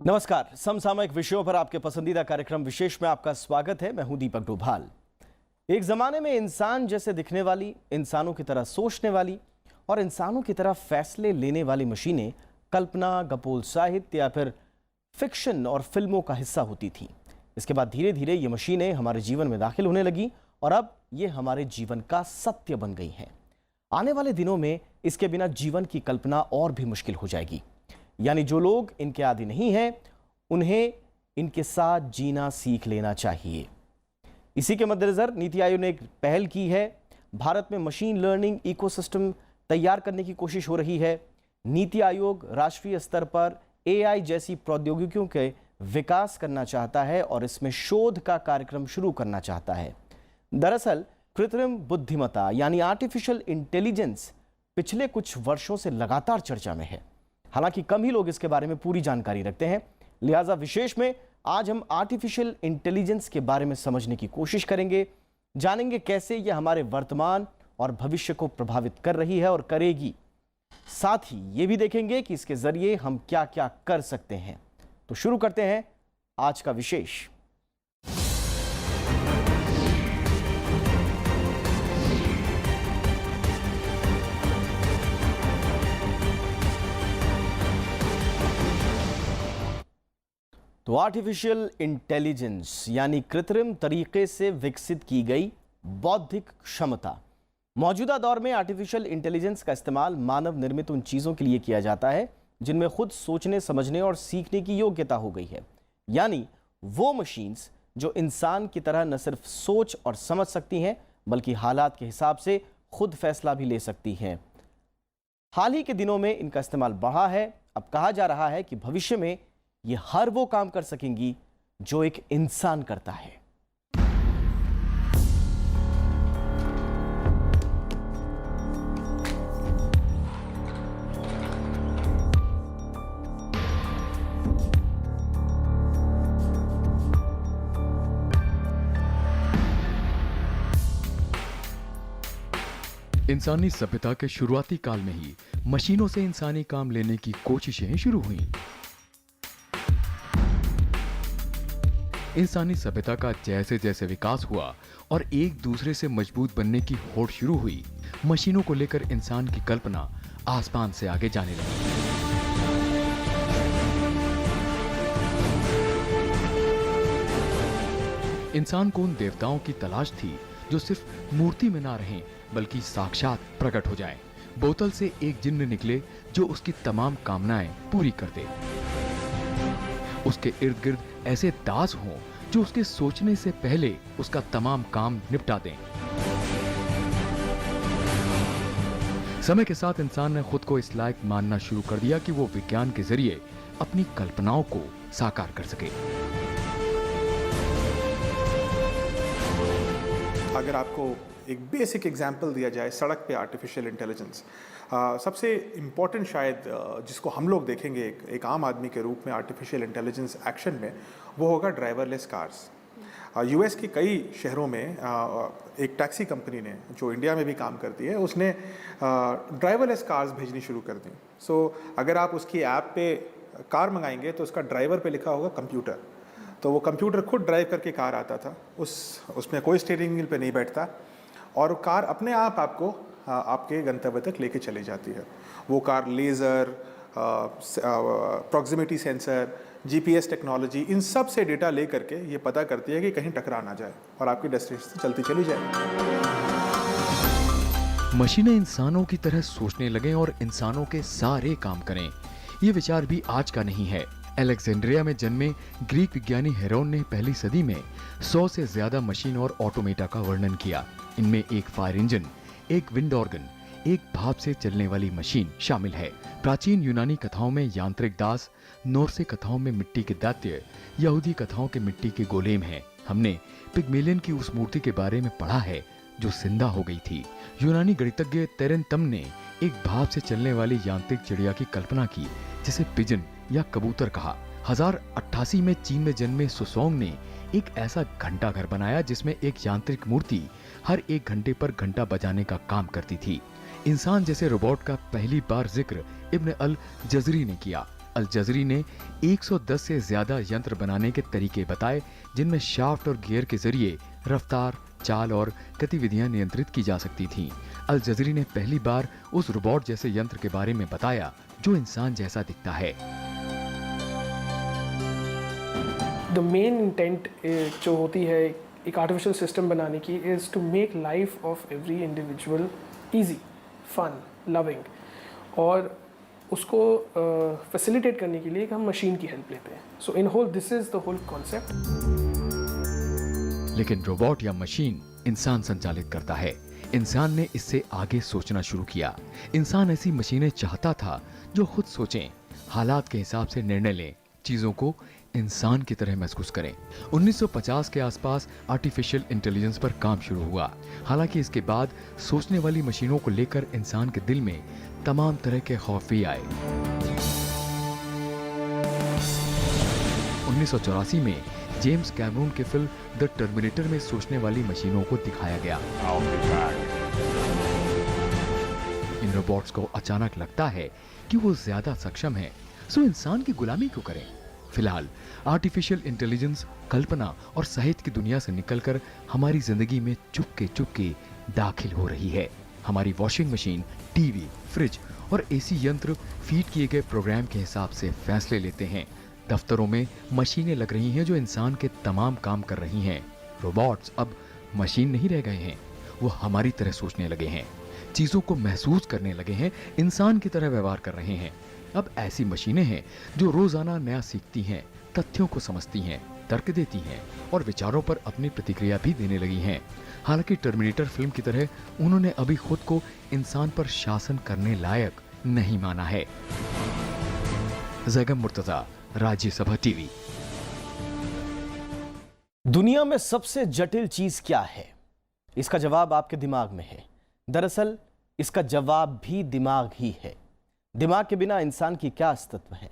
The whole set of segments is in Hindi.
नमस्कार। समसामयिक विषयों पर आपके पसंदीदा कार्यक्रम विशेष में आपका स्वागत है। मैं हूं दीपक डोभाल। एक जमाने में इंसान जैसे दिखने वाली, इंसानों की तरह सोचने वाली और इंसानों की तरह फैसले लेने वाली मशीनें कल्पना, गपोल साहित्य या फिर फिक्शन और फिल्मों का हिस्सा होती थी। इसके बाद धीरे धीरे ये मशीनें हमारे जीवन में दाखिल होने लगी और अब ये हमारे जीवन का सत्य बन गई हैं। आने वाले दिनों में इसके बिना जीवन की कल्पना और भी मुश्किल हो जाएगी। यानी जो लोग इनके आदी नहीं हैं, उन्हें इनके साथ जीना सीख लेना चाहिए। इसी के मद्देनजर नीति आयोग ने एक पहल की है। भारत में मशीन लर्निंग इकोसिस्टम तैयार करने की कोशिश हो रही है। नीति आयोग राष्ट्रीय स्तर पर एआई जैसी प्रौद्योगिकियों के विकास करना चाहता है और इसमें शोध का कार्यक्रम शुरू करना चाहता है। दरअसल कृत्रिम बुद्धिमत्ता यानी आर्टिफिशियल इंटेलिजेंस पिछले कुछ वर्षों से लगातार चर्चा में है। हालांकि कम ही लोग इसके बारे में पूरी जानकारी रखते हैं। लिहाजा विशेष में आज हम आर्टिफिशियल इंटेलिजेंस के बारे में समझने की कोशिश करेंगे, जानेंगे कैसे यह हमारे वर्तमान और भविष्य को प्रभावित कर रही है और करेगी। साथ ही ये भी देखेंगे कि इसके जरिए हम क्या क्या कर सकते हैं। तो शुरू करते हैं आज का विशेष। तो आर्टिफिशियल इंटेलिजेंस यानी कृत्रिम तरीके से विकसित की गई बौद्धिक क्षमता। मौजूदा दौर में आर्टिफिशियल इंटेलिजेंस का इस्तेमाल मानव निर्मित उन चीज़ों के लिए किया जाता है जिनमें खुद सोचने, समझने और सीखने की योग्यता हो गई है। यानी वो मशीन्स जो इंसान की तरह न सिर्फ सोच और समझ सकती हैं बल्कि हालात के हिसाब से खुद फैसला भी ले सकती हैं। हाल ही के दिनों में इनका इस्तेमाल बढ़ा है। अब कहा जा रहा है कि भविष्य में ये हर वो काम कर सकेंगी जो एक इंसान करता है। इंसानी सभ्यता के शुरुआती काल में ही मशीनों से इंसानी काम लेने की कोशिशें शुरू हुईं। इंसानी सभ्यता का जैसे जैसे विकास हुआ और एक दूसरे से मजबूत बनने की होड़ शुरू हुई, मशीनों को लेकर इंसान की कल्पना आसमान से आगे जाने लगी। इंसान को उन देवताओं की तलाश थी जो सिर्फ मूर्ति में ना रहें बल्कि साक्षात प्रकट हो जाएं। बोतल से एक जिन्न निकले जो उसकी तमाम कामनाएं पूरी कर दे। उसके इर्द गिर्द ऐसे दास हों जो उसके सोचने से पहले उसका तमाम काम निपटा दें। समय के साथ इंसान ने खुद को इस लायक मानना शुरू कर दिया कि वो विज्ञान के जरिए अपनी कल्पनाओं को साकार कर सके। अगर आपको एक बेसिक एग्जांपल दिया जाए सड़क पे आर्टिफिशियल इंटेलिजेंस, सबसे इम्पॉर्टेंट शायद जिसको हम लोग देखेंगे एक आम आदमी के रूप में आर्टिफिशियल इंटेलिजेंस एक्शन में, वो होगा ड्राइवरलेस कार्स। यूएस के कई शहरों में एक टैक्सी कंपनी ने, जो इंडिया में भी काम करती है, उसने ड्राइवरलेस कार्स भेजनी शुरू कर दी। सो अगर आप उसकी ऐप पे कार मंगाएंगे तो उसका ड्राइवर पे लिखा होगा कंप्यूटर, तो वो कंप्यूटर खुद ड्राइव करके कार आता था। उसमें कोई स्टीयरिंग व्हील पे नहीं बैठता और कार अपने आप आपको आपके गंतव्य तक लेके चली जाती है। वो car laser, proximity sensor, GPS technology, इन सब से डेटा ले करके ये पता करती है कि कहीं टकरा ना जाए और आपकी डेस्टिनेशन चलती चली जाए। मशीनें इंसानों की तरह सोचने लगें और इंसानों के सारे काम करें, ये विचार भी आज का नहीं है। अलेक्जेंड्रिया में जन्मे ग्रीक विज्ञानी हेरोन ने पहली सदी में 100 से ज्यादा मशीन और ऑटोमेटा का वर्णन किया। इनमें एक फायर इंजन, एक विंड ऑर्गन, एक भाप से चलने वाली मशीन शामिल है। प्राचीन यूनानी कथाओं में यांत्रिक दास, नोर्से कथाओं में मिट्टी के दैत्य, यहूदी कथाओं के मिट्टी के गोलेम हैं। हमने पिग्मेलियन की उस मूर्ति के बारे में पढ़ा है जो जिंदा हो गई थी। यूनानी गणितज्ञ तेरेनतम ने एक भाप से चलने वाली यांत्रिक चिड़िया की कल्पना की जिसे पिजन या कबूतर कहा। 1088 में चीन में जन्मे सुसोंग ने एक ऐसा घंटा घर बनाया जिसमें एक यांत्रिक मूर्ति हर 1 घंटे पर घंटा बजाने का काम करती थी। इंसान जैसे रोबोट का पहली बार जिक्र इब्न अल जजरी ने किया। अल जज़री ने 110 से ज्यादा यंत्र बनाने के तरीके बताए, जिनमें शाफ्ट और गियर के जरिए रफ्तार, चाल और गतिविधियां नियंत्रित की जा सकती थीं। अल जज़री ने पहली बार उस रोबोट जैसे यंत्र के बारे में बताया जो इंसान जैसा दिखता है। द मेन इंटेंट जो होती है एक आर्टिफिशियल सिस्टम बनाने की is to make life of every individual easy, fun, loving, और उसको फैसिलिटेट करने के लिए हम मशीन की हेल्प लेते हैं। So in whole this is the whole concept. लेकिन रोबोट या मशीन इंसान संचालित करता है। इंसान ने इससे आगे सोचना शुरू किया। इंसान ऐसी मशीनें चाहता था जो खुद सोचें, हालात के हिसाब से निर्णय लें, चीजों को इंसान की तरह महसूस करें। 1950 के आसपास आर्टिफिशियल इंटेलिजेंस पर काम शुरू हुआ। हालांकि इसके बाद सोचने वाली मशीनों को लेकर इंसान के दिल में तमाम तरह के खौफ भी आए। 1984 में जेम्स कैमरून की फिल्म द टर्मिनेटर में सोचने वाली मशीनों को दिखाया गया। इन रोबोट्स को अचानक लगता है कि वो ज्यादा सक्षम हैं, सो इंसान की गुलामी क्यों करें। फिलहाल आर्टिफिशियल इंटेलिजेंस कल्पना और साहित्य की दुनिया से निकलकर हमारी जिंदगी में चुपके दाखिल हो रही है। हमारी वॉशिंग मशीन, टीवी, फ्रिज और एसी यंत्र फीड किए गए प्रोग्राम के हिसाब से फैसले लेते हैं। दफ्तरों में मशीनें लग रही हैं जो इंसान के तमाम काम कर रही हैं। रोबोट्स अब मशीन नहीं रह गए हैं, वो हमारी तरह सोचने लगे हैं, चीजों को महसूस करने लगे हैं, इंसान की तरह व्यवहार कर रहे हैं। अब ऐसी मशीनें हैं जो रोजाना नया सीखती हैं, तथ्यों को समझती हैं, तर्क देती हैं और विचारों पर अपनी प्रतिक्रिया भी देने लगी हैं। हालांकि टर्मिनेटर फिल्म की तरह उन्होंने अभी खुद को इंसान पर शासन करने लायक नहीं माना है। जैगम मुर्तजा, राज्यसभा टीवी। दुनिया में सबसे जटिल चीज क्या है? इसका जवाब आपके दिमाग में है। दरअसल इसका जवाब भी दिमाग ही है। दिमाग के बिना इंसान की क्या अस्तित्व है?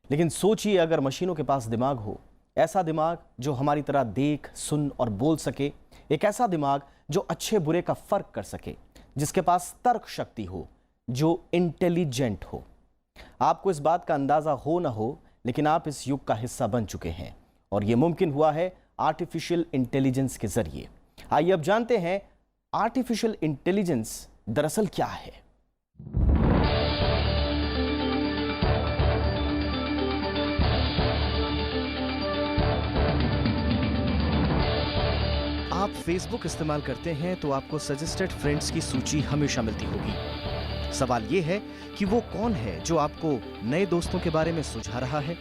लेकिन सोचिए, अगर मशीनों के पास दिमाग हो, ऐसा दिमाग जो हमारी तरह देख, सुन और बोल सके, एक ऐसा दिमाग जो अच्छे बुरे का फर्क कर सके, जिसके पास तर्क शक्ति हो, जो इंटेलिजेंट हो। आपको इस बात का अंदाजा हो ना हो, लेकिन आप इस युग का हिस्सा बन चुके हैं और यह मुमकिन हुआ है आर्टिफिशियल इंटेलिजेंस के जरिए। आइए अब जानते हैं आर्टिफिशियल इंटेलिजेंस दरअसल क्या है। आप फेसबुक इस्तेमाल करते हैं तो आपको सजेस्टेड फ्रेंड्स की सूची हमेशा मिलती होगी। सवाल यह है कि वो कौन है जो आपको नए दोस्तों के बारे में सुझा रहा है।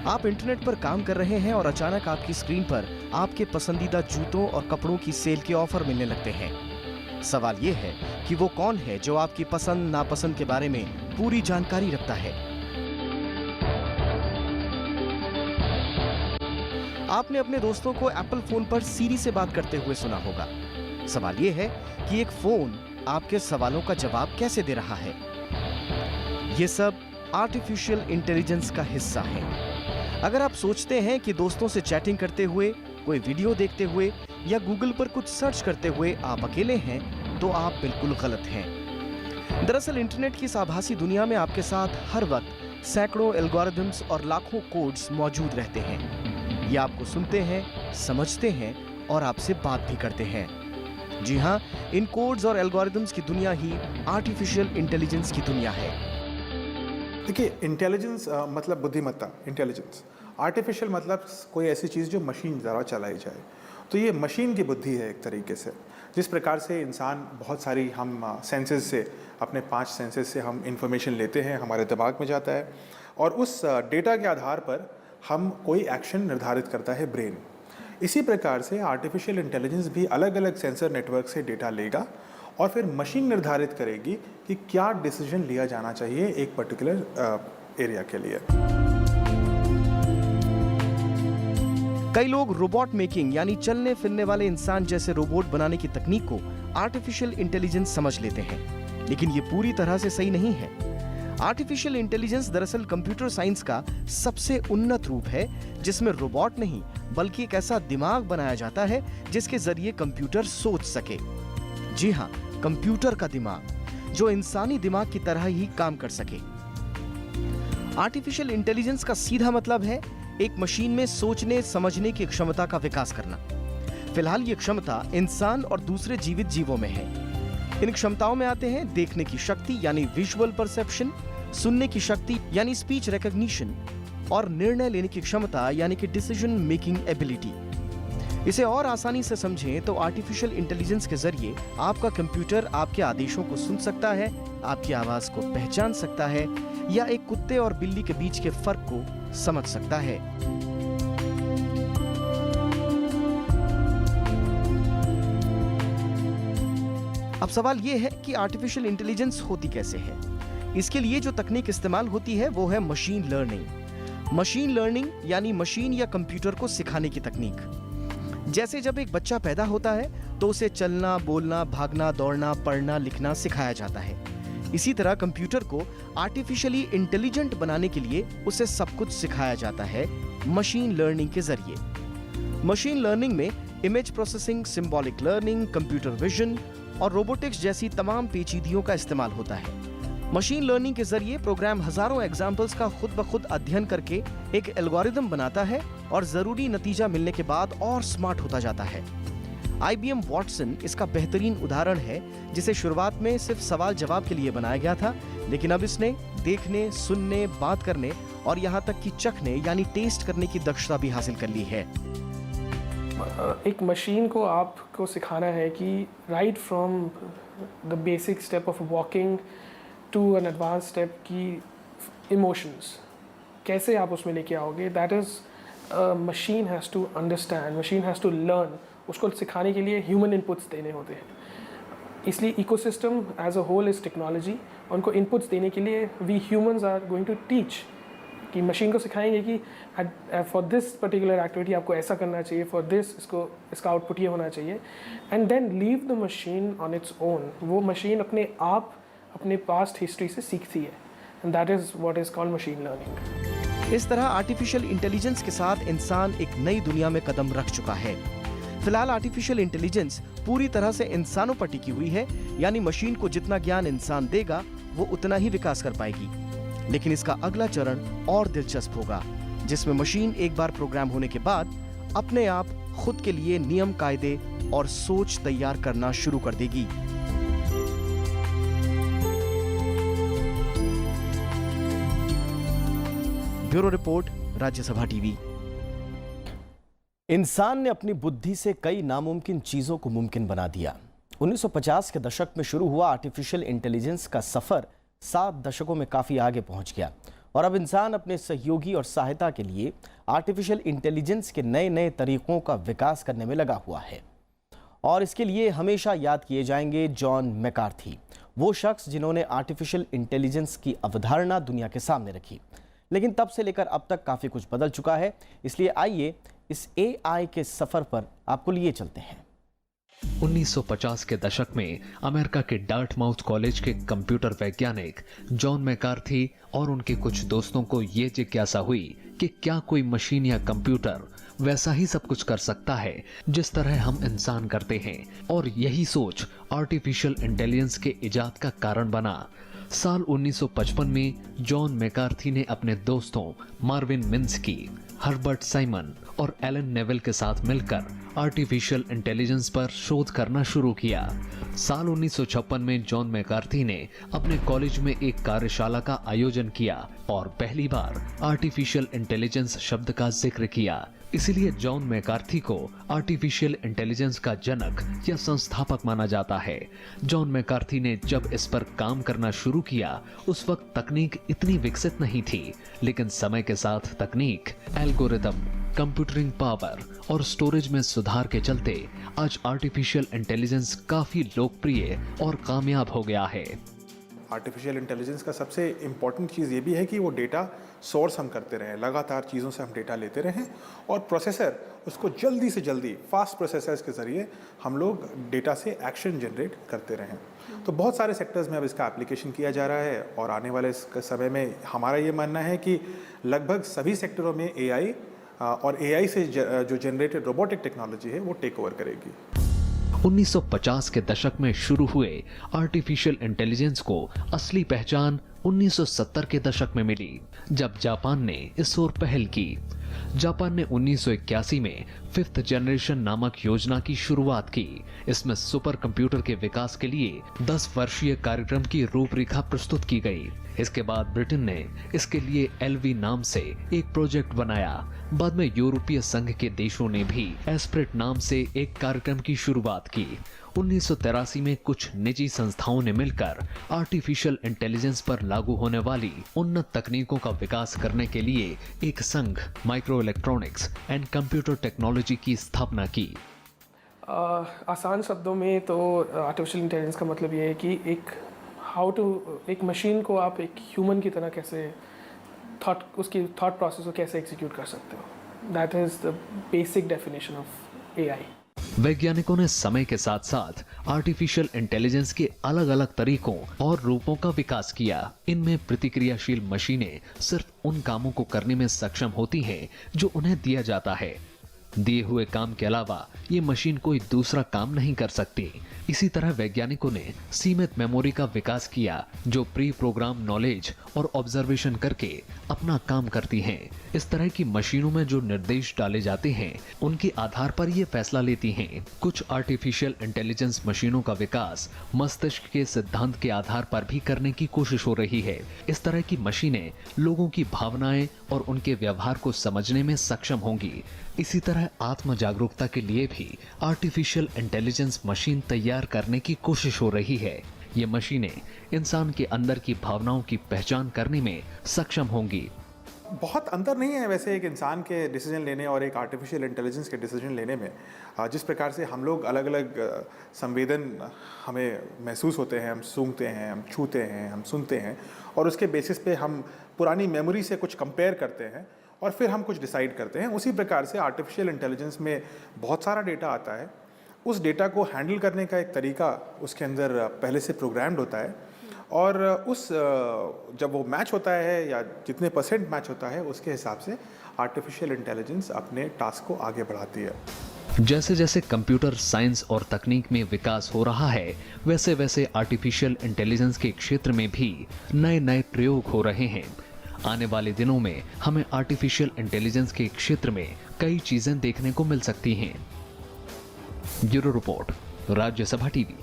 आप इंटरनेट पर काम कर रहे हैं और अचानक आपकी स्क्रीन पर आपके पसंदीदा जूतों और कपड़ों की सेल के ऑफर मिलने लगते हैं। सवाल यह है कि वो कौन है जो आपकी पसंद नापसंद के बारे में पूरी जानकारी रखता है। आपने अपने दोस्तों को एप्पल फोन पर सीरी से बात करते हुए सुना होगा। सवाल यह है कि एक फोन आपके सवालों का जवाब कैसे दे रहा है। यह सब आर्टिफिशियल इंटेलिजेंस का हिस्सा है। अगर आप सोचते हैं कि दोस्तों से चैटिंग करते हुए, कोई वीडियो देखते हुए या गूगल पर कुछ सर्च करते हुए आप अकेले हैं, तो आप बिल्कुल गलत हैं। दरअसल इंटरनेट की इस आभासी दुनिया में आपके साथ हर वक्त सैकड़ों एल्गोरिदम्स और लाखों कोड्स मौजूद रहते हैं। ये आपको सुनते हैं, समझते हैं और आपसे बात भी करते हैं। जी हाँ, इन कोड्स और एल्गोरिदम्स की दुनिया ही आर्टिफिशियल इंटेलिजेंस की दुनिया है। देखिए, इंटेलिजेंस मतलब बुद्धिमत्ता, इंटेलिजेंस। आर्टिफिशियल मतलब कोई ऐसी चीज़ जो मशीन द्वारा चलाई जाए। तो ये मशीन की बुद्धि है एक तरीके से। जिस प्रकार से इंसान बहुत सारी हम सेंसेस से, अपने 5 सेंसेस से हम इंफॉर्मेशन लेते हैं, हमारे दिमाग में जाता है और उस डेटा के आधार पर हम कोई एक्शन निर्धारित करता है ब्रेन। इसी प्रकार से आर्टिफिशियल इंटेलिजेंस भी अलग अलग सेंसर नेटवर्क से डेटा लेगा और फिर मशीन निर्धारित करेगी कि क्या डिसीजन लिया जाना चाहिए एक पर्टिकुलर एरिया के लिए। कई लोग रोबोट मेकिंग यानी चलने फिरने वाले इंसान जैसे रोबोट बनाने की तकनीक को आर्टिफिशियल इंटेलिजेंस समझ लेते हैं, लेकिन ये पूरी तरह से सही नहीं है। आर्टिफिशियल इंटेलिजेंस दरअसल कंप्यूटर साइंस का सबसे उन्नत रूप है, जिसमें रोबोट नहीं बल्कि एक ऐसा दिमाग बनाया जाता है जिसके जरिए कंप्यूटर सोच सके। जी हाँ, कंप्यूटर का दिमाग जो इंसानी दिमाग की तरह ही काम कर सके। आर्टिफिशियल इंटेलिजेंस का सीधा मतलब है एक मशीन में सोचने समझने की क्षमता का विकास करना। फिलहाल ये क्षमता इंसान और दूसरे जीवित जीवों में है। इन क्षमताओं में आते हैं देखने की शक्ति यानी विजुअल परसेप्शन, सुनने की शक्ति यानी स्पीच रिकॉग्निशन और निर्णय लेने की क्षमता यानी कि डिसीजन मेकिंग एबिलिटी। इसे और आसानी से समझें तो आर्टिफिशियल इंटेलिजेंस के जरिए आपका कंप्यूटर आपके आदेशों को सुन सकता है, आपकी आवाज को पहचान सकता है या एक कुत्ते और बिल्ली के बीच के फर्क को समझ सकता है। अब सवाल यह है कि आर्टिफिशियल इंटेलिजेंस होती कैसे है। इसके लिए जो तकनीक इस्तेमाल होती है वो है मशीन लर्निंग। मशीन लर्निंग यानी मशीन या कंप्यूटर को सिखाने की तकनीक। जैसे जब एक बच्चा पैदा होता है तो उसे चलना, बोलना, भागना, दौड़ना, पढ़ना, लिखना सिखाया जाता है। इसी तरह कंप्यूटर को आर्टिफिशियली इंटेलिजेंट बनाने के लिए उसे सब कुछ सिखाया जाता है मशीन लर्निंग के जरिए। मशीन लर्निंग में image processing, symbolic learning, computer vision और रोबोटिक्स जैसी तमाम पेचीदगियों का इस्तेमाल होता है। मशीन लर्निंग के जरिए प्रोग्राम हजारों एग्जाम्पल्स का खुद ब खुद अध्ययन करके एक एल्गोरिदम बनाता है और जरूरी नतीजा मिलने के बाद और स्मार्ट होता जाता है। IBM वॉटसन इसका बेहतरीन उदाहरण है, जिसे शुरुआत में सिर्फ सवाल जवाब के लिए बनाया गया था, लेकिन अब इसने देखने, सुनने, बात करने और यहाँ तक कि चखने यानी टेस्ट करने की दक्षता भी हासिल कर ली है। एक मशीन को आपको सिखाना है कि right from the basic step of walking to an advance step की इमोशंस कैसे आप उसमें लेके आओगे, that is machine has to understand, machine has to learn. उसको सिखाने के लिए ह्यूमन इनपुट्स देने होते हैं। इसलिए ecosystem as a whole is technology. उनको इनपुट्स देने के लिए we humans are going to teach कि मशीन को सिखाएंगे कि फॉर दिस पर्टिकुलर एक्टिविटी आपको ऐसा करना चाहिए, फॉर दिस इसका आउटपुट ये होना चाहिए, and then leave the machine on its own. वो मशीन अपने आप अपने पास्ट हिस्ट्री से सीखती है, and that is what is called machine learning. इस तरह आर्टिफिशियल इंटेलिजेंस के साथ इंसान एक नई दुनिया में कदम रख चुका है। फिलहाल आर्टिफिशियल इंटेलिजेंस पूरी तरह से इंसानों पर टिकी हुई है, यानी मशीन को जितना ज्ञान इंसान देगा वो उतना ही विकास कर पाएगी। लेकिन इसका अगला चरण और दिलचस्प होगा, जिसमें मशीन एक बार प्रोग्राम होने के बाद अपने आप खुद के लिए नियम, कायदे और सोच तैयार करना शुरू कर देगी। Bureau report, Rajya Sabha TV. इंसान ने अपनी बुद्धि से कई नामुमकिन चीजों को मुमकिन बना दिया। 1950 के दशक में शुरू हुआ आर्टिफिशियल इंटेलिजेंस का सफर 7 दशकों में काफी आगे पहुंच गया और अब इंसान अपने सहयोगी और सहायता के लिए आर्टिफिशियल इंटेलिजेंस के नए नए तरीकों का विकास करने में लगा हुआ है। और इसके लिए हमेशा याद किए जाएंगे जॉन मैकार्थी, वो शख्स जिन्होंने आर्टिफिशियल इंटेलिजेंस की अवधारणा दुनिया के सामने रखी। लेकिन तब से लेकर अब तक काफी कुछ बदल चुका है, इसलिए आइए इस AI के सफर पर आपको लिए चलते हैं। 1950 के दशक में अमेरिका के डार्टमाउथ कॉलेज के कंप्यूटर वैज्ञानिक जॉन मैकार्थी और उनके कुछ दोस्तों को ये जिज्ञासा हुई कि क्या कोई मशीन या कंप्यूटर वैसा ही सब कुछ कर सकता है जिस तरह हम इंसान करते हैं, और यही सोच आर्टिफिशियल इंटेलिजेंस के इजाद का कारण बना। साल 1955 में जॉन मैकार्थी ने अपने दोस्तों मार्विन मिन्स्की, हर्बर्ट साइमन और एलन नेवेल के साथ मिलकर आर्टिफिशियल इंटेलिजेंस पर शोध करना शुरू किया। साल 1956 में जॉन मैकार्थी ने अपने कॉलेज में एक कार्यशाला का आयोजन किया और पहली बार आर्टिफिशियल इंटेलिजेंस शब्द का जिक्र किया। इसलिए जॉन मैकार्थी को आर्टिफिशियल इंटेलिजेंस का जनक या संस्थापक माना जाता है। जॉन मैकार्थी ने जब इस पर काम करना शुरू किया उस वक्त तकनीक इतनी विकसित नहीं थी, लेकिन समय के साथ तकनीक, एल्गोरिदम, कंप्यूटरिंग पावर और स्टोरेज में सुधार के चलते आज आर्टिफिशियल इंटेलिजेंस काफी लोकप्रिय और कामयाब हो गया है। आर्टिफिशियल इंटेलिजेंस का सबसे इम्पॉर्टेंट चीज़ ये भी है कि वो डेटा सोर्स हम करते रहें, लगातार चीज़ों से हम डेटा लेते रहें और प्रोसेसर उसको जल्दी से जल्दी फास्ट प्रोसेसर्स के ज़रिए हम लोग डेटा से एक्शन जनरेट करते रहें। तो बहुत सारे सेक्टर्स में अब इसका एप्लीकेशन किया जा रहा है और आने वाले समय में हमारा ये मानना है कि लगभग सभी सेक्टरों में AI और AI से जो जनरेटेड रोबोटिक टेक्नोलॉजी है वो टेक ओवर करेगी। 1950 के दशक में शुरू हुए आर्टिफिशियल इंटेलिजेंस को असली पहचान 1970 के दशक में मिली, जब जापान ने इस ओर पहल की। जापान ने 1981 में 5th जनरेशन नामक योजना की शुरुआत की। इसमें सुपर कंप्यूटर के विकास के लिए 10 वर्षीय कार्यक्रम की रूपरेखा प्रस्तुत की गई। इसके बाद ब्रिटेन ने इसके लिए एलवी नाम से एक प्रोजेक्ट बनाया। बाद में यूरोपीय संघ के देशों ने भी एस्प्रिट नाम से एक कार्यक्रम की शुरुआत की। 1983 में कुछ निजी संस्थाओं ने मिलकर आर्टिफिशियल इंटेलिजेंस पर लागू होने वाली उन्नत तकनीकों का विकास करने के लिए एक संघ micro electronics and computer technology की स्थापना की। आसान शब्दों में तो आर्टिफिशियल इंटेलिजेंस का मतलब ये है कि एक मशीन को आप एक ह्यूमन की तरह कैसे उसकी थॉट प्रोसेस को कैसे एग्जीक्यूट कर सकते हो। That is the basic definition of AI. वैज्ञानिकों ने समय के साथ साथ आर्टिफिशियल इंटेलिजेंस के अलग अलग तरीकों और रूपों का विकास किया। इनमें प्रतिक्रियाशील मशीनें सिर्फ उन कामों को करने में सक्षम होती हैं जो उन्हें दिया जाता है। दिए हुए काम के अलावा ये मशीन कोई दूसरा काम नहीं कर सकती। इसी तरह वैज्ञानिकों ने सीमित मेमोरी का विकास किया, जो प्री प्रोग्राम नॉलेज और ऑब्जर्वेशन करके अपना काम करती हैं। इस तरह की मशीनों में जो निर्देश डाले जाते हैं उनके आधार पर ये फैसला लेती हैं। कुछ आर्टिफिशियल इंटेलिजेंस मशीनों का विकास मस्तिष्क के सिद्धांत के आधार पर भी करने की कोशिश हो रही है। इस तरह की मशीनें लोगों की भावनाएं और उनके व्यवहार को समझने में सक्षम होंगी। इसी तरह आत्म जागरूकता के लिए भी आर्टिफिशियल इंटेलिजेंस मशीन तैयार करने की कोशिश हो रही है। ये मशीनें इंसान के अंदर की भावनाओं की पहचान करने में सक्षम होंगी। बहुत अंतर नहीं है वैसे एक इंसान के डिसीजन लेने और एक आर्टिफिशियल इंटेलिजेंस के डिसीजन लेने में। जिस प्रकार से हम लोग अलग अलग संवेदन हमें महसूस होते हैं, हम सूंघते हैं, हम छूते हैं, हम सुनते हैं, और उसके बेसिस पे हम पुरानी मेमोरी से कुछ कंपेयर करते हैं और फिर हम कुछ डिसाइड करते हैं। उसी प्रकार से आर्टिफिशियल इंटेलिजेंस में बहुत सारा डेटा आता है। उस डेटा को हैंडल करने का एक तरीका उसके अंदर पहले से प्रोग्राम्ड होता है, और जब वो मैच होता है या जितने % मैच होता है उसके हिसाब से आर्टिफिशियल इंटेलिजेंस अपने टास्क को आगे बढ़ाती है। जैसे जैसे कंप्यूटर साइंस और तकनीक में विकास हो रहा है, वैसे वैसे आर्टिफिशियल इंटेलिजेंस के क्षेत्र में भी नए नए प्रयोग हो रहे हैं। आने वाले दिनों में हमें आर्टिफिशियल इंटेलिजेंस के क्षेत्र में कई चीजें देखने को मिल सकती हैं। Bureau report, Rajya Sabha TV.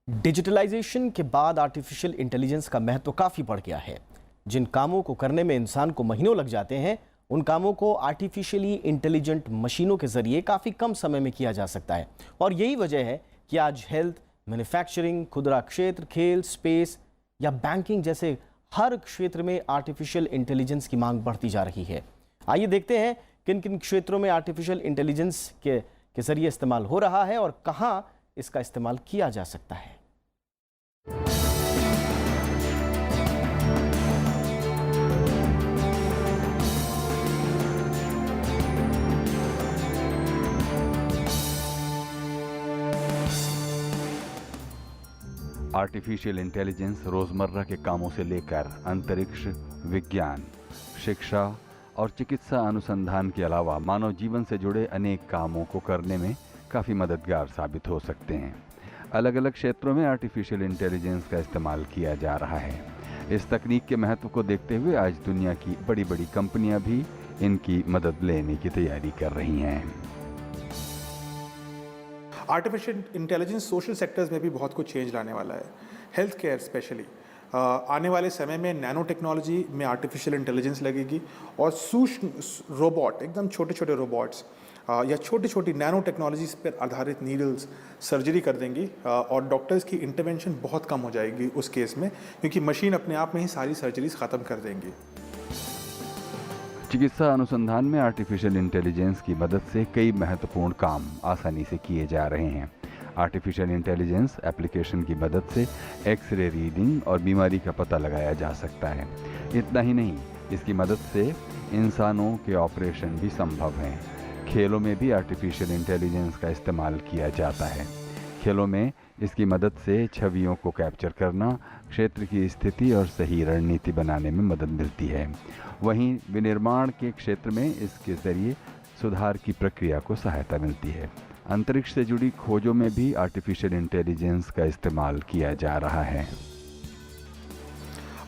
Digitalization के बाद आर्टिफिशियल इंटेलिजेंस का महत्व काफी बढ़ गया है। जिन कामों को करने में इंसान को महीनों लग जाते हैं, उन कामों को आर्टिफिशियली इंटेलिजेंट मशीनों के जरिए काफी कम समय में किया जा सकता है। और यही वजह है कि आज हेल्थ, मैन्युफैक्चरिंग, खुदरा क्षेत्र, खेल, स्पेस या बैंकिंग जैसे हर क्षेत्र में आर्टिफिशियल इंटेलिजेंस की मांग बढ़ती जा रही है। आइए देखते हैं किन किन क्षेत्रों में आर्टिफिशियल इंटेलिजेंस के जरिए इस्तेमाल हो रहा है और कहां इसका इस्तेमाल किया जा सकता है। आर्टिफिशियल इंटेलिजेंस रोज़मर्रा के कामों से लेकर अंतरिक्ष, विज्ञान, शिक्षा और चिकित्सा अनुसंधान के अलावा मानव जीवन से जुड़े अनेक कामों को करने में काफ़ी मददगार साबित हो सकते हैं। अलग अलग क्षेत्रों में आर्टिफिशियल इंटेलिजेंस का इस्तेमाल किया जा रहा है। इस तकनीक के महत्व को देखते हुए आज दुनिया की बड़ी बड़ी कंपनियां भी इनकी मदद लेने की तैयारी कर रही हैं। आर्टिफिशियल इंटेलिजेंस सोशल सेक्टर्स में भी बहुत कुछ चेंज लाने वाला है। हेल्थ केयर स्पेशली आने वाले समय में नैनो टेक्नोलॉजी में आर्टिफिशियल इंटेलिजेंस लगेगी, और सूक्ष्म रोबोट, एकदम छोटे छोटे रोबोट्स या छोटी छोटी नैनो टेक्नोलॉजीज पर आधारित नीडल्स सर्जरी कर देंगी, और डॉक्टर्स की इंटरवेंशन बहुत कम हो जाएगी उस केस में, क्योंकि मशीन अपने आप में ही सारी सर्जरीज ख़त्म कर देंगी। चिकित्सा अनुसंधान में आर्टिफिशियल इंटेलिजेंस की मदद से कई महत्वपूर्ण काम आसानी से किए जा रहे हैं। आर्टिफिशियल इंटेलिजेंस एप्लीकेशन की मदद से एक्सरे रीडिंग और बीमारी का पता लगाया जा सकता है। इतना ही नहीं, इसकी मदद से इंसानों के ऑपरेशन भी संभव हैं। खेलों में भी आर्टिफिशियल इंटेलिजेंस का इस्तेमाल किया जाता है। खेलों में इसकी मदद से छवियों को कैप्चर करना, क्षेत्र की स्थिति और सही रणनीति बनाने में मदद मिलती है। वहीं विनिर्माण के क्षेत्र में इसके ज़रिए सुधार की प्रक्रिया को सहायता मिलती है। अंतरिक्ष से जुड़ी खोजों में भी आर्टिफिशियल इंटेलिजेंस का इस्तेमाल किया जा रहा है।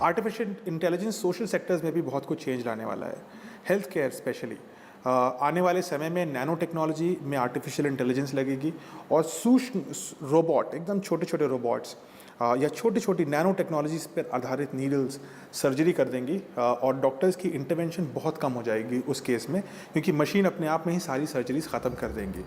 आर्टिफिशियल इंटेलिजेंस सोशल सेक्टर्स में भी बहुत कुछ चेंज लाने वाला है, हेल्थ केयर स्पेशली। आने वाले समय में नैनो टेक्नोलॉजी में आर्टिफिशियल इंटेलिजेंस लगेगी और सूक्ष्म रोबोट, एकदम छोटे छोटे रोबोट्स या छोटी छोटी नैनो टेक्नोलॉजीज पर आधारित नीडल्स सर्जरी कर देंगी और डॉक्टर्स की इंटरवेंशन बहुत कम हो जाएगी उस केस में, क्योंकि मशीन अपने आप में ही सारी सर्जरीज ख़त्म कर देंगी।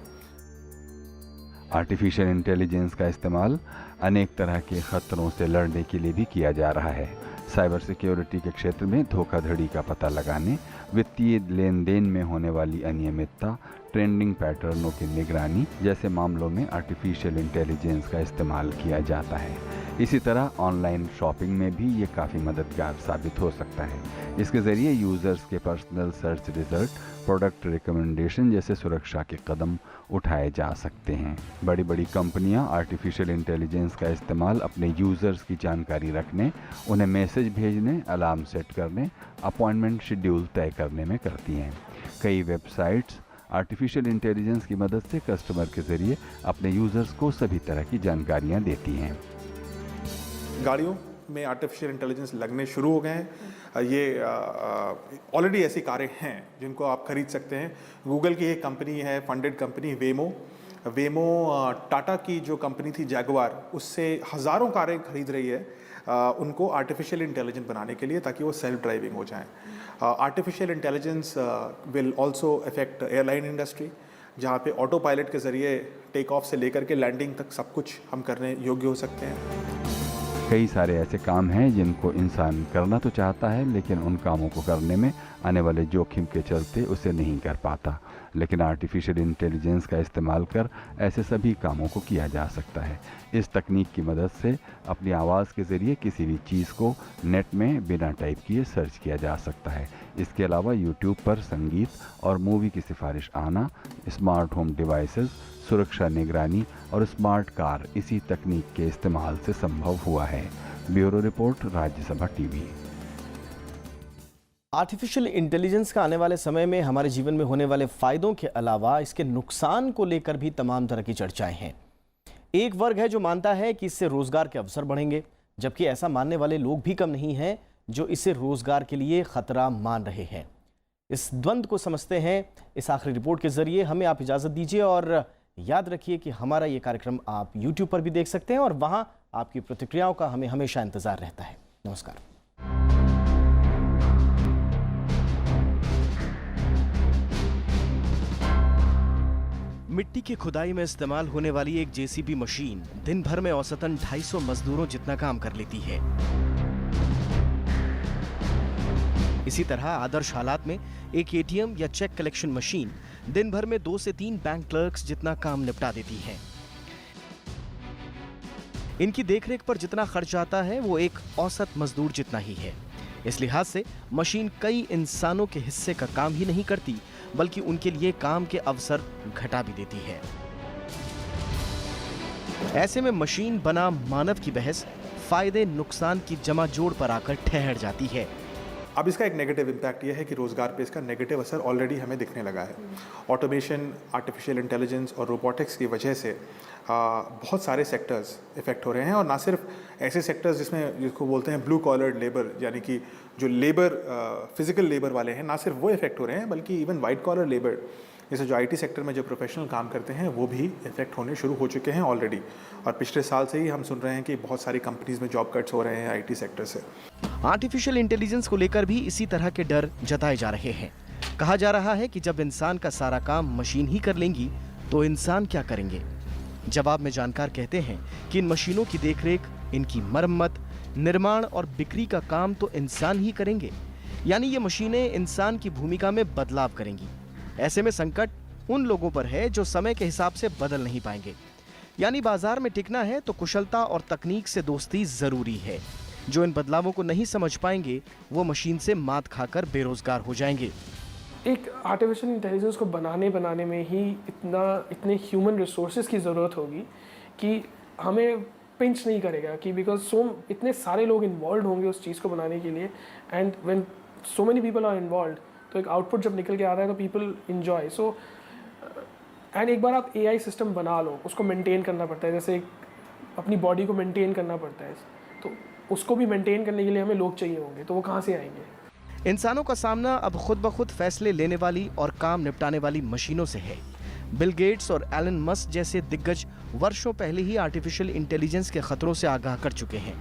आर्टिफिशियल इंटेलिजेंस का इस्तेमाल अनेक तरह के खतरों से लड़ने के लिए भी किया जा रहा है। साइबर सिक्योरिटी के क्षेत्र में धोखाधड़ी का पता लगाने, वित्तीय लेन देन में होने वाली अनियमितता, ट्रेंडिंग पैटर्नों की निगरानी जैसे मामलों में आर्टिफिशियल इंटेलिजेंस का इस्तेमाल किया जाता है। इसी तरह ऑनलाइन शॉपिंग में भी ये काफ़ी मददगार साबित हो सकता है। इसके ज़रिए यूज़र्स के personal search result, product recommendation जैसे सुरक्षा के कदम उठाए जा सकते हैं। बड़ी बड़ी कंपनियां आर्टिफिशियल इंटेलिजेंस का इस्तेमाल अपने यूज़र्स की जानकारी रखने, उन्हें मैसेज भेजने, अलार्म सेट करने, अपॉइंटमेंट शेड्यूल तय करने में करती हैं। कई वेबसाइट्स आर्टिफिशियल इंटेलिजेंस की मदद से कस्टमर के ज़रिए अपने यूज़र्स को सभी तरह की जानकारियां देती हैं। गाड़ियों में आर्टिफिशियल इंटेलिजेंस लगने शुरू हो गए हैं। ये ऑलरेडी ऐसी कारें हैं जिनको आप खरीद सकते हैं। गूगल की एक कंपनी है, फंडेड कंपनी वेमो टाटा की जो कंपनी थी जैगुआर, उससे हज़ारों कारें खरीद रही है उनको आर्टिफिशियल इंटेलिजेंस बनाने के लिए, ताकि वो सेल्फ ड्राइविंग हो जाएं। Artificial intelligence will also affect airline industry, जहाँ पे ऑटो पायलट के ज़रिए टेक ऑफ से लेकर के लैंडिंग तक सब कुछ हम करने योग्य हो सकते हैं। कई सारे ऐसे काम हैं जिनको इंसान करना तो चाहता है, लेकिन उन कामों को करने में आने वाले जोखिम के चलते उसे नहीं कर पाता। लेकिन आर्टिफिशियल इंटेलिजेंस का इस्तेमाल कर ऐसे सभी कामों को किया जा सकता है। इस तकनीक की मदद से अपनी आवाज़ के ज़रिए किसी भी चीज़ को नेट में बिना टाइप किए सर्च किया जा सकता है। इसके अलावा यूट्यूब पर संगीत और मूवी की सिफारिश आना, स्मार्ट होम डिवाइसेस, सुरक्षा निगरानी और स्मार्ट कार इसी तकनीक के इस्तेमाल से संभव हुआ है। Bureau report, Rajya Sabha TV. Artificial intelligence का आने वाले समय में हमारे जीवन में होने वाले फायदों के अलावा इसके नुकसान को लेकर भी तमाम तरह की चर्चाएं हैं। एक वर्ग है जो मानता है कि इससे रोजगार के अवसर बढ़ेंगे, जबकि ऐसा मानने वाले लोग भी कम नहीं हैं जो इसे रोजगार के लिए खतरा मान रहे हैं। इस द्वंद्व को समझते हैं इस आखिरी रिपोर्ट के जरिए। हमें आप इजाजत दीजिए और याद रखिए कि हमारा ये कार्यक्रम आप YouTube पर भी देख सकते हैं और वहां आपकी प्रतिक्रियाओं का हमें हमेशा इंतजार रहता है। नमस्कार। मिट्टी की खुदाई में इस्तेमाल होने वाली एक जेसीबी मशीन दिन भर में औसतन 250 मजदूरों जितना काम कर लेती है। इसी तरह आदर्श हालात में एक एटीएम या चेक कलेक्शन मशीन दिन भर में 2 से 3 बैंक क्लर्क्स जितना काम निपटा देती है। इनकी देखरेख पर जितना खर्च आता है वो एक औसत मजदूर जितना ही है। इस लिहाज से मशीन कई इंसानों के हिस्से का काम ही नहीं करती, बल्कि उनके लिए काम के अवसर घटा भी देती है। ऐसे में मशीन बना मानव की बहस फायदे नुकसान की जमा जोड़ पर आकर ठहर जाती है। अब इसका एक नेगेटिव इम्पैक्ट यह है कि रोज़गार पे इसका नेगेटिव असर ऑलरेडी हमें दिखने लगा है। ऑटोमेशन, आर्टिफिशियल इंटेलिजेंस और रोबोटिक्स की वजह से बहुत सारे सेक्टर्स इफ़ेक्ट हो रहे हैं, और ना सिर्फ ऐसे सेक्टर्स जिसको बोलते हैं ब्लू कॉलर्ड लेबर, यानी कि जो लेबर फिजिकल लेबर वाले हैं, ना सिर्फ वो इफ़ेक्ट हो रहे हैं, बल्कि इवन वाइट कॉलर लेबर जैसे जो आईटी सेक्टर में जो प्रोफेशनल काम करते हैं वो भी इफेक्ट होने शुरू हो चुके हैं ऑलरेडी। और पिछले साल से ही हम सुन रहे हैं कि बहुत सारी कंपनीज में जॉब कट्स हो रहे हैं आईटी सेक्टर से। आर्टिफिशियल इंटेलिजेंस को लेकर भी इसी तरह के डर जताए जा रहे हैं। कहा जा रहा है कि जब इंसान का सारा काम मशीन ही कर लेंगी तो इंसान क्या करेंगे। जवाब में जानकार कहते हैं कि इन मशीनों की देखरेख, इनकी मरम्मत, निर्माण और बिक्री का काम तो इंसान ही करेंगे, यानी ये मशीनें इंसान की भूमिका में बदलाव करेंगी। ऐसे में संकट उन लोगों पर है जो समय के हिसाब से बदल नहीं पाएंगे। यानी बाजार में टिकना है तो कुशलता और तकनीक से दोस्ती जरूरी है। जो इन बदलावों को नहीं समझ पाएंगे वो मशीन से मात खाकर बेरोजगार हो जाएंगे। एक आर्टिफिशियल इंटेलिजेंस को बनाने में ही इतने ह्यूमन रिसोर्सेज की ज़रूरत होगी कि हमें पिंच नहीं करेगा, कि बिकॉज इतने सारे लोग इन्वॉल्व होंगे उस चीज़ को बनाने के लिए, and when so many people are involve तो एक आउटपुट जब निकल के आता है तो पीपल इन्जॉय। सो एंड एक बार आप एआई सिस्टम बना लो, उसको मेंटेन करना पड़ता है, जैसे अपनी बॉडी को मेंटेन करना पड़ता है, तो उसको भी मेंटेन करने के लिए हमें लोग चाहिए होंगे, तो वो कहाँ से आएंगे? इंसानों का सामना अब खुद ब खुद फैसले लेने वाली और काम निपटाने वाली मशीनों से है। बिल गेट्स और एलन मस्क जैसे दिग्गज वर्षों पहले ही आर्टिफिशियल इंटेलिजेंस के खतरों से आगाह कर चुके हैं।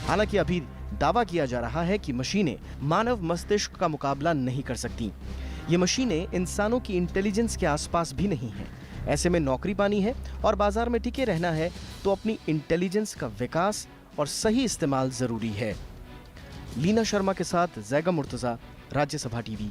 हालांकि अभी दावा किया जा रहा है कि मशीनें मानव मस्तिष्क का मुकाबला नहीं कर सकती। ये मशीनें इंसानों की इंटेलिजेंस के आसपास भी नहीं हैं। ऐसे में नौकरी पानी है और बाजार में टिके रहना है तो अपनी इंटेलिजेंस का विकास और सही इस्तेमाल जरूरी है। लीना शर्मा के साथ जैगा मुर्तजा, राज्यसभा टीवी।